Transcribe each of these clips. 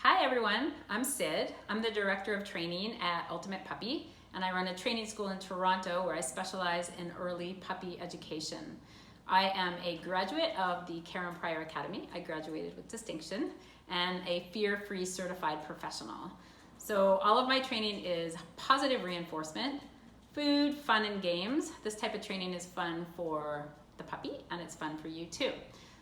Hi everyone, I'm Sid. I'm the Director of Training at Ultimate Puppy, and I run a training school in Toronto where I specialize in early puppy education. I am a graduate of the Karen Pryor Academy. I graduated with distinction, and a fear-free certified professional. So all of my training is positive reinforcement, food, fun, and games. This type of training is fun for the puppy, and it's fun for you too.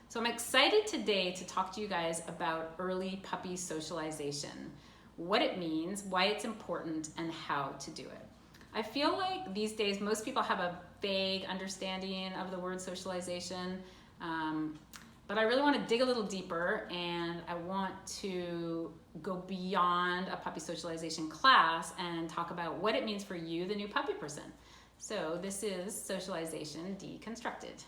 So I'm excited today to talk to you guys about early puppy socialization, what it means, why it's important, and how to do it. I feel like these days most people have a vague understanding of the word socialization, but I really want to dig a little deeper, and I want to go beyond a puppy socialization class and talk about what it means for you, the new puppy person. So this is Socialization Deconstructed.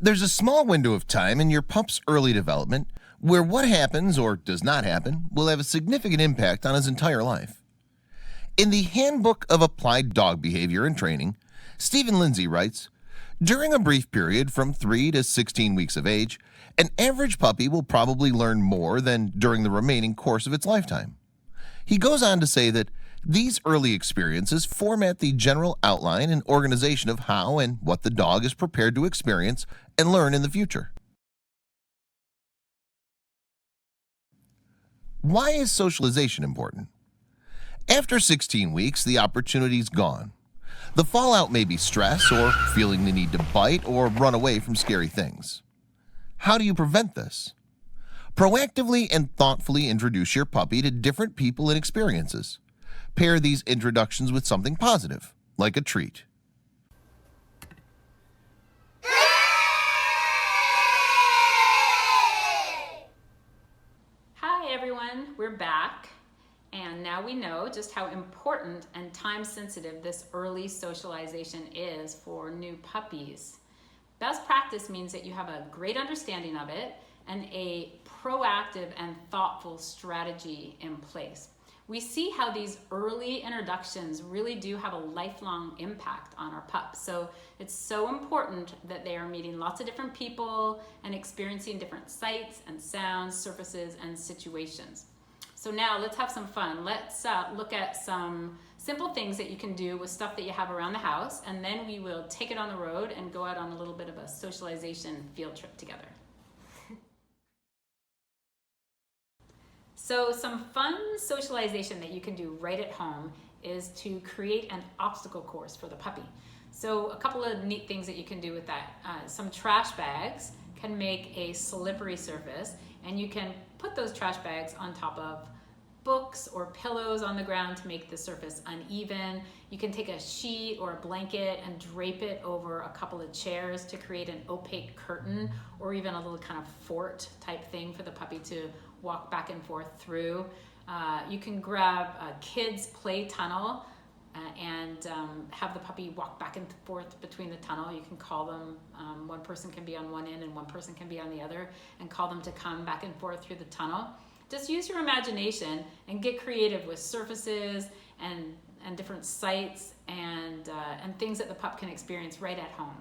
There's a small window of time in your pup's early development where what happens or does not happen will have a significant impact on his entire life. In the Handbook of Applied Dog Behavior and Training, Stephen Lindsay writes, during a brief period from 3 to 16 weeks of age, an average puppy will probably learn more than during the remaining course of its lifetime. He goes on to say that these early experiences format the general outline and organization of how and what the dog is prepared to experience and learn in the future. Why is socialization important? After 16 weeks, the opportunity's gone. The fallout may be stress or feeling the need to bite or run away from scary things. How do you prevent this? Proactively and thoughtfully introduce your puppy to different people and experiences. Pair these introductions with something positive, like a treat. Hi everyone, we're back, and now we know just how important and time-sensitive this early socialization is for new puppies. Best practice means that you have a great understanding of it and a proactive and thoughtful strategy in place. We see how these early introductions really do have a lifelong impact on our pups. So it's so important that they are meeting lots of different people and experiencing different sights and sounds, surfaces, and situations. So now let's have some fun. Let's look at some simple things that you can do with stuff that you have around the house, and then we will take it on the road and go out on a little bit of a socialization field trip together. So some fun socialization that you can do right at home is to create an obstacle course for the puppy. So a couple of neat things that you can do with that. Some trash bags can make a slippery surface, and you can put those trash bags on top of books or pillows on the ground to make the surface uneven. You can take a sheet or a blanket and drape it over a couple of chairs to create an opaque curtain, or even a little kind of fort type thing for the puppy to walk back and forth through. You can grab a kid's play tunnel and have the puppy walk back and forth between the tunnel. You can call them, one person can be on one end and one person can be on the other, and call them to come back and forth through the tunnel. Just use your imagination and get creative with surfaces and different sights and things that the pup can experience right at home.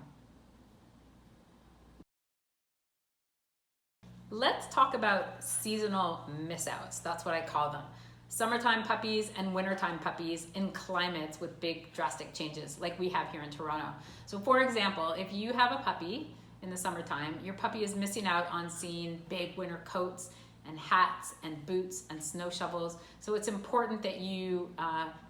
Let's talk about seasonal missouts. That's what I call them. Summertime puppies and wintertime puppies in climates with big drastic changes like we have here in Toronto. So for example, if you have a puppy in the summertime, your puppy is missing out on seeing big winter coats and hats and boots and snow shovels. So it's important that you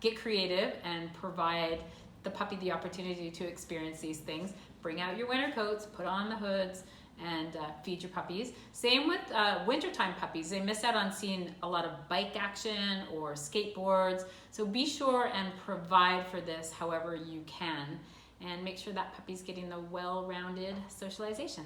get creative and provide the puppy the opportunity to experience these things. Bring out your winter coats, put on the hoods, and feed your puppies. Same with wintertime puppies. They miss out on seeing a lot of bike action or skateboards. So be sure and provide for this however you can, and make sure that puppy's getting the well-rounded socialization.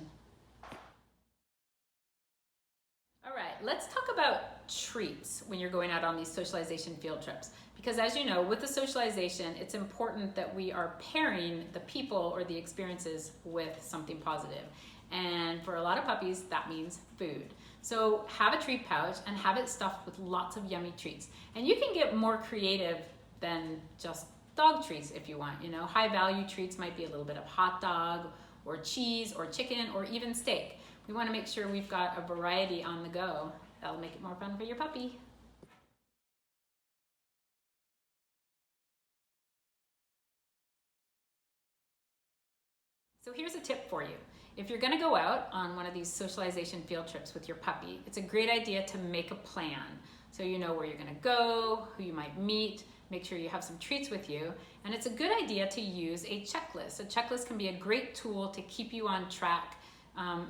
All right, let's talk about treats when you're going out on these socialization field trips. Because as you know, with the socialization, it's important that we are pairing the people or the experiences with something positive. And for a lot of puppies, that means food. So have a treat pouch and have it stuffed with lots of yummy treats. And you can get more creative than just dog treats if you want. You know, high value treats might be a little bit of hot dog or cheese or chicken or even steak. We want to make sure we've got a variety on the go. That'll make it more fun for your puppy. So here's a tip for you. If you're going to go out on one of these socialization field trips with your puppy, it's a great idea to make a plan. So you know where you're going to go, who you might meet, make sure you have some treats with you. And it's a good idea to use a checklist. A checklist can be a great tool to keep you on track,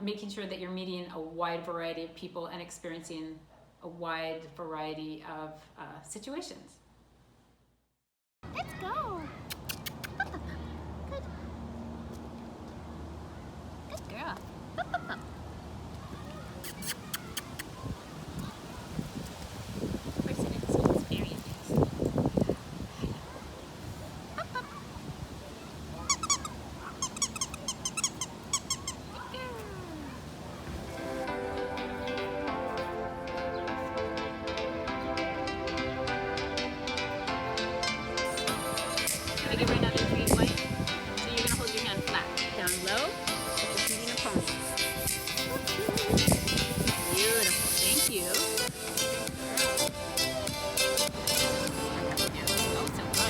making sure that you're meeting a wide variety of people and experiencing a wide variety of situations. Let's go. Good. Good girl. Person in school is very amazing. Can I give her another 3 points? So you're gonna hold your hand flat, down low, like you're feeding a pony. Beautiful, thank you. Oh, so good.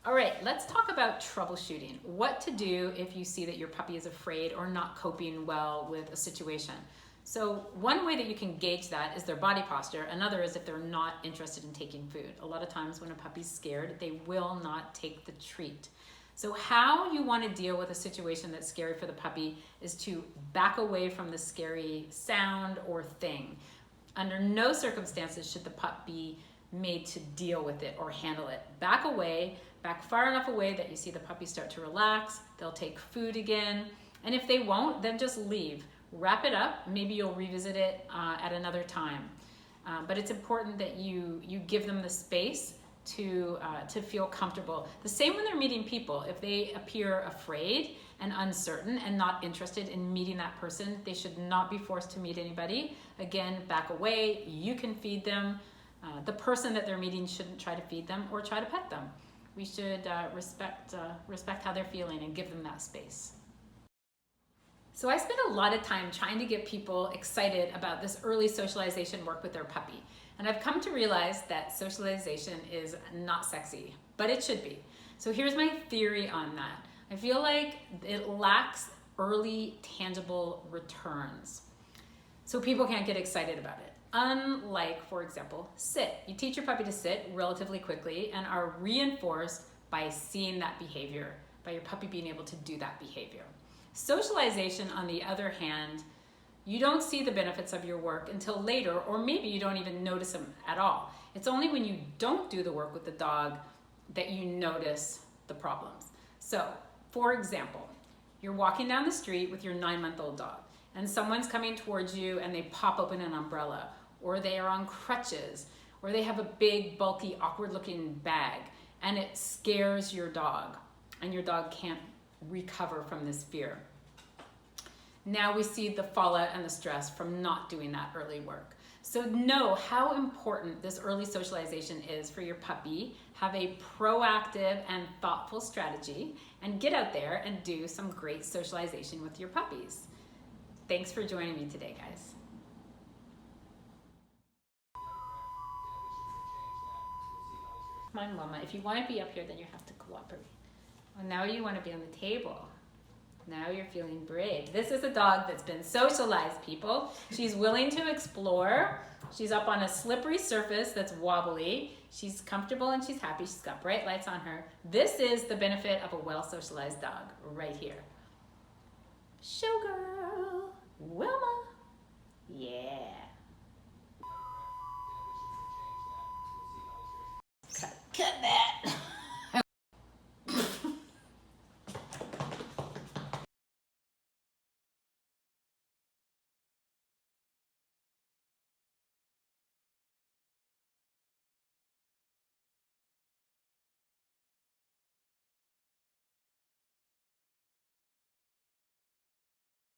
All right, let's talk about troubleshooting. What to do if you see that your puppy is afraid or not coping well with a situation. So one way that you can gauge that is their body posture. Another is if they're not interested in taking food. A lot of times when a puppy's scared, they will not take the treat. So how you want to deal with a situation that's scary for the puppy is to back away from the scary sound or thing. Under no circumstances should the pup be made to deal with it or handle it. Back away, back far enough away that you see the puppy start to relax, they'll take food again, and if they won't, then just leave. Wrap it up, maybe you'll revisit it at another time. But it's important that you give them the space to feel comfortable. The same when they're meeting people. If they appear afraid and uncertain and not interested in meeting that person, they should not be forced to meet anybody. Again, back away, you can feed them. The person that they're meeting shouldn't try to feed them or try to pet them. We should respect how they're feeling and give them that space. So I spend a lot of time trying to get people excited about this early socialization work with their puppy. And I've come to realize that socialization is not sexy, but it should be. So here's my theory on that. I feel like it lacks early tangible returns. So people can't get excited about it. Unlike, for example, sit. You teach your puppy to sit relatively quickly and are reinforced by seeing that behavior, by your puppy being able to do that behavior. Socialization, on the other hand, you don't see the benefits of your work until later, or maybe you don't even notice them at all. It's only when you don't do the work with the dog that you notice the problems. So, for example, you're walking down the street with your 9-month-old dog, and someone's coming towards you and they pop open an umbrella, or they are on crutches, or they have a big, bulky, awkward-looking bag, and it scares your dog, and your dog can't recover from this fear. Now we see the fallout and the stress from not doing that early work. So know how important this early socialization is for your puppy. Have a proactive and thoughtful strategy and get out there and do some great socialization with your puppies. Thanks for joining me today, guys. Come on, Mama. If you want to be up here, then you have to cooperate. Well, now you want to be on the table. Now you're feeling brave. This is a dog that's been socialized, people. She's willing to explore. She's up on a slippery surface that's wobbly. She's comfortable and she's happy. She's got bright lights on her. This is the benefit of a well-socialized dog right here. Showgirl, Wilma. Yeah. Cut that.